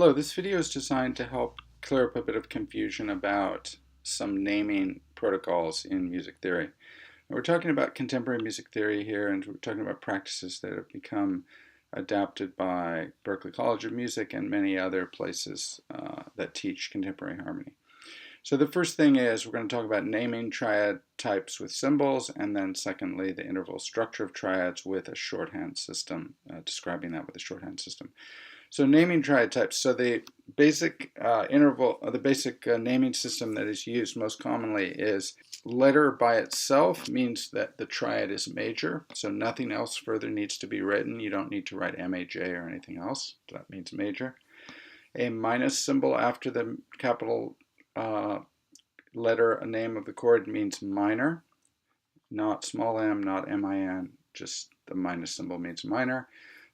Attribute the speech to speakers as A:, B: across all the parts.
A: Hello, this video is designed to help clear up a bit of confusion about some naming protocols in music theory. And we're talking about contemporary music theory here, and we're talking about practices that have become adapted by Berklee College of Music and many other places that teach contemporary harmony. So the first thing is we're going to talk about naming triad types with symbols, and then secondly, the interval structure of triads with a shorthand system, describing that with a shorthand system. So naming triad types. So the basic naming system that is used most commonly is letter by itself means that the triad is major. So nothing else further needs to be written. You don't need to write MAJ or anything else. That means major. A minus symbol after the capital letter, a name of the chord, means minor. Not small m, not min, just the minus symbol means minor.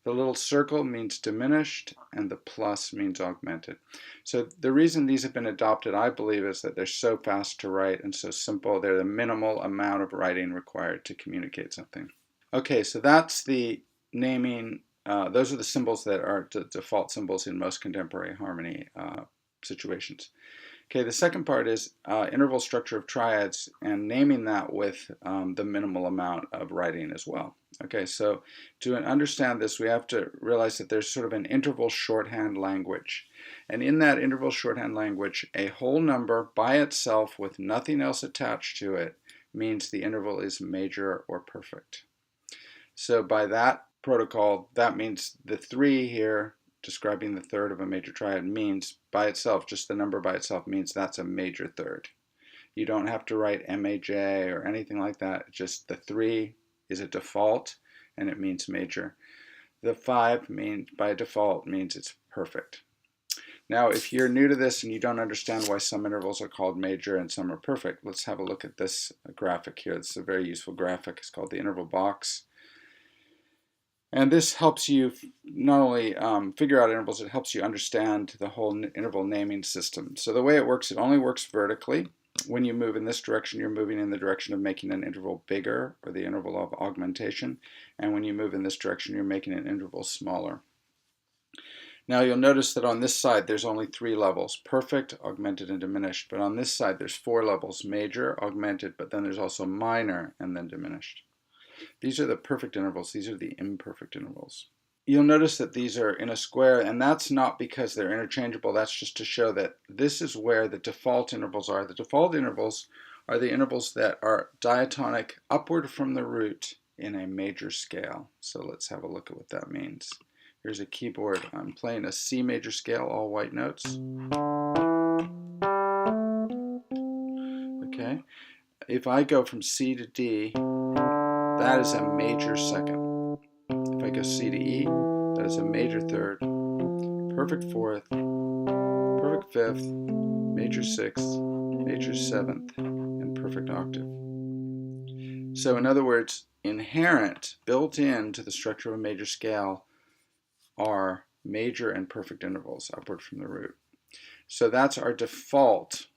A: The little circle means diminished, and the plus means augmented. So the reason these have been adopted, I believe, is that they're so fast to write and so simple. They're the minimal amount of writing required to communicate something. Okay, so that's the naming. Those are the symbols that are the default symbols in most contemporary harmony situations. Okay, the second part is interval structure of triads and naming that with the minimal amount of writing as well. Okay, so to understand this, we have to realize that there's sort of an interval shorthand language. And in that interval shorthand language, a whole number by itself with nothing else attached to it means the interval is major or perfect. So by that protocol, that means the 3 here, describing the third of a major triad, means by itself, just the number by itself means that's a major third. You don't have to write MAJ or anything like that. Just the 3 is a default and it means major. The 5 means by default means it's perfect. Now, if you're new to this and you don't understand why some intervals are called major and some are perfect, let's have a look at this graphic here. This is a very useful graphic. It's called the interval box. And this helps you not only figure out intervals, it helps you understand the whole interval naming system. So the way it works, it only works vertically. When you move in this direction, you're moving in the direction of making an interval bigger, or the interval of augmentation. And when you move in this direction, you're making an interval smaller. Now you'll notice that on this side, there's only 3 levels: perfect, augmented, and diminished. But on this side, there's 4 levels: major, augmented, but then there's also minor, and then diminished. These are the perfect intervals. These are the imperfect intervals. You'll notice that these are in a square, and that's not because they're interchangeable. That's just to show that this is where the default intervals are. The default intervals are the intervals that are diatonic upward from the root in a major scale. So let's have a look at what that means. Here's a keyboard. I'm playing a C major scale, all white notes. Okay. If I go from C to D, that is a major second. If I go C to E, that is a major third, perfect fourth, perfect fifth, major sixth, major seventh, and perfect octave. So in other words, inherent, built into the structure of a major scale are major and perfect intervals upward from the root. So that's our default.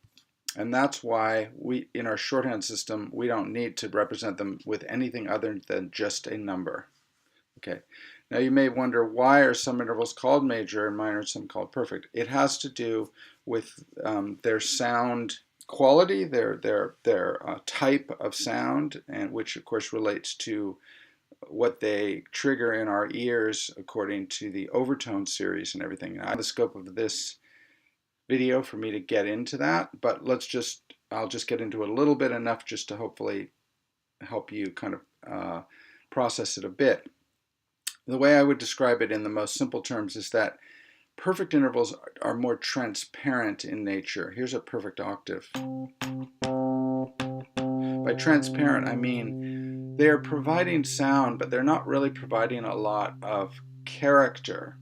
A: And that's why in our shorthand system, we don't need to represent them with anything other than just a number. Okay. Now you may wonder, why are some intervals called major and minor and some called perfect? It has to do with their sound quality, their type of sound, and which of course relates to what they trigger in our ears according to the overtone series and everything. Now, the scope of this video for me to get into that, but I'll just get into a little bit, enough just to hopefully help you kind of process it a bit. The way I would describe it in the most simple terms is that perfect intervals are more transparent in nature. Here's a perfect octave. By transparent, I mean they're providing sound, but they're not really providing a lot of character.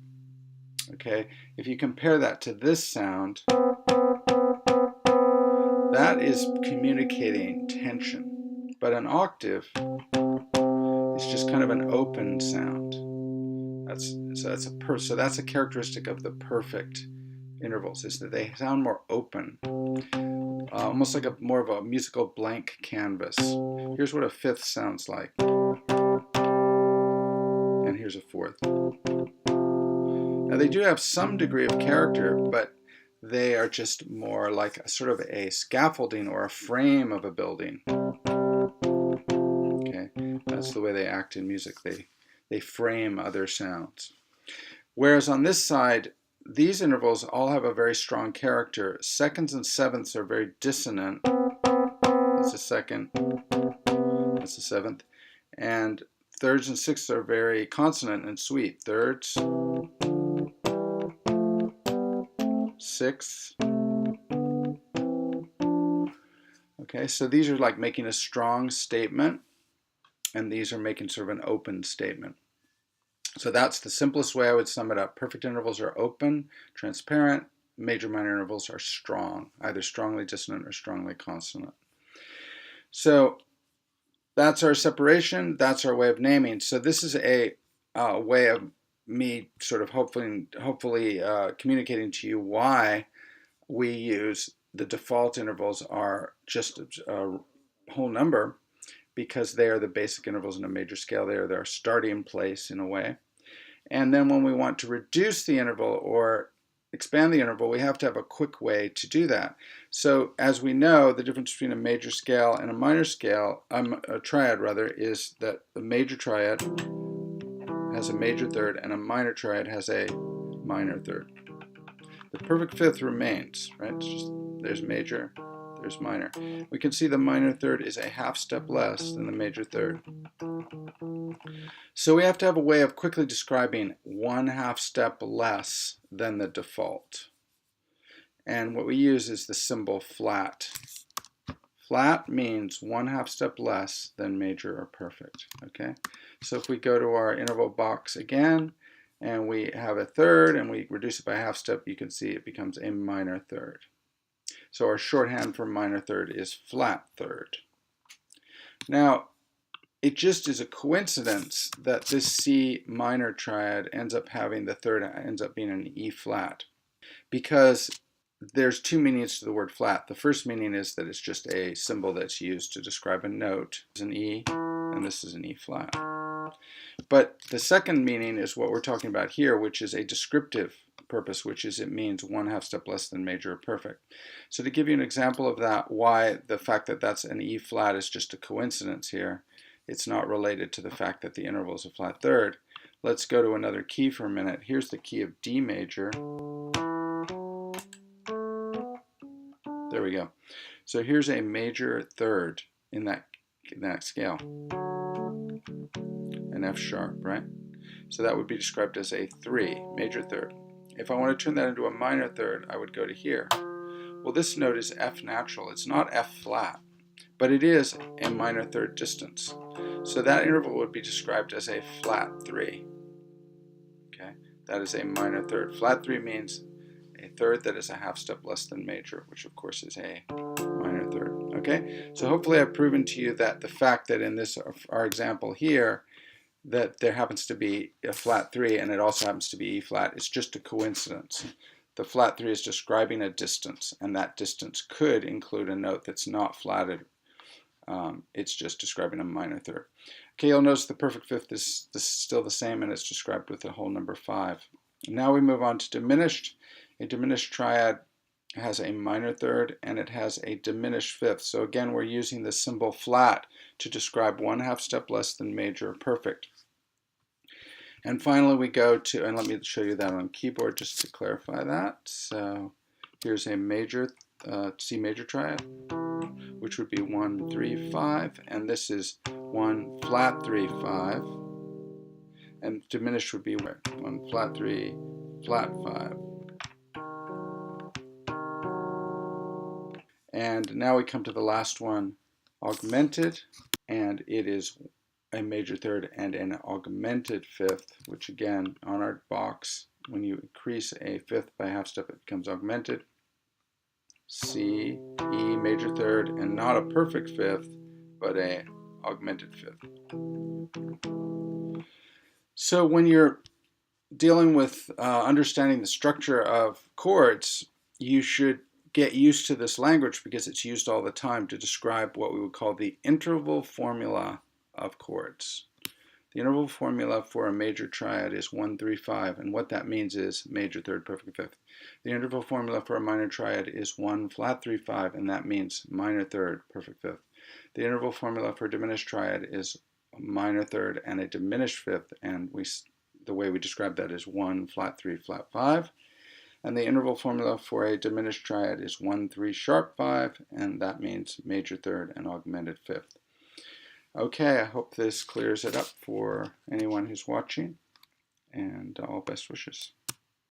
A: Okay, if you compare that to this sound, that is communicating tension. But an octave is just kind of an open sound. So that's a characteristic of the perfect intervals, is that they sound more open, almost like more of a musical blank canvas. Here's what a fifth sounds like, and here's a fourth. Now they do have some degree of character, but they are just more like a sort of a scaffolding or a frame of a building. Okay, that's the way they act in music. They frame other sounds. Whereas on this side, these intervals all have a very strong character. Seconds and sevenths are very dissonant. That's a second. That's a seventh. And thirds and sixths are very consonant and sweet. Thirds, sixths. Okay, so these are like making a strong statement, and these are making sort of an open statement. So that's the simplest way I would sum it up. Perfect intervals are open, transparent. Major minor intervals are strong, either strongly dissonant or strongly consonant. So that's our separation. That's our way of naming. So this is a way of me sort of hopefully communicating to you why we use the default intervals are just a whole number, because they are the basic intervals in a major scale. They are their starting place in a way. And then when we want to reduce the interval or expand the interval, we have to have a quick way to do that. So as we know, the difference between a major scale and a minor scale, a triad rather, is that the major triad has a major third and a minor triad has a minor third. The perfect fifth remains, right? It's just, there's major, there's minor. We can see the minor third is a half step less than the major third. So we have to have a way of quickly describing 1/2 step less than the default. And what we use is the symbol flat. Flat means 1/2 step less than major or perfect, okay? So if we go to our interval box again, and we have a third, and we reduce it by 1/2 step, you can see it becomes a minor third. So our shorthand for minor third is flat third. Now, it just is a coincidence that this C minor triad ends up having the third, ends up being an E flat, because there's two meanings to the word flat. The first meaning is that it's just a symbol that's used to describe a note. It's an E, and this is an E flat. But the second meaning is what we're talking about here, which is a descriptive purpose, which is it means 1/2 step less than major or perfect. So to give you an example of that, why the fact that that's an E flat is just a coincidence here, it's not related to the fact that the interval is a flat third. Let's go to another key for a minute. Here's the key of D major. There we go. So here's a major third in that scale. An F sharp, right? So that would be described as a 3, major third. If I want to turn that into a minor third, I would go to here. Well, this note is F natural. It's not F flat, but it is a minor third distance. So that interval would be described as a flat 3. Okay, that is a minor third. Flat 3 means a third that is a 1/2 step less than major, which of course is a minor third. Okay, so hopefully I've proven to you that the fact that in this, our example here, that there happens to be a flat 3 and it also happens to be E flat, it's just a coincidence. The flat 3 is describing a distance, and that distance could include a note that's not flatted. It's just describing a minor third. Okay, you'll notice the perfect fifth is still the same, and it's described with the whole number 5. Now we move on to diminished. A diminished triad has a minor third and it has a diminished fifth. So again, we're using the symbol flat to describe 1/2 step less than major or perfect. And finally we go to, and let me show you that on keyboard just to clarify that. So here's a major, C major triad, which would be 1, 3, 5, and this is 1, flat 3, 5, and diminished would be 1, flat 3, flat 5. And now we come to the last one, augmented, and it is a major third and an augmented fifth, which again, on our box, when you increase a fifth by 1/2 step, it becomes augmented. C, E major third, and not a perfect fifth, but a augmented fifth. So when you're dealing with understanding the structure of chords, you should get used to this language because it's used all the time to describe what we would call the interval formula of chords. The interval formula for a major triad is 1-3-5, and what that means is major third perfect fifth. The interval formula for a minor triad is 1-flat-3-5, and that means minor third perfect fifth. The interval formula for a diminished triad is a minor third and a diminished fifth, and the way we describe that is 1-flat-3-flat-5. And the interval formula for a diminished triad is 1-3-sharp-5, and that means major third and augmented fifth. Okay, I hope this clears it up for anyone who's watching, and all best wishes.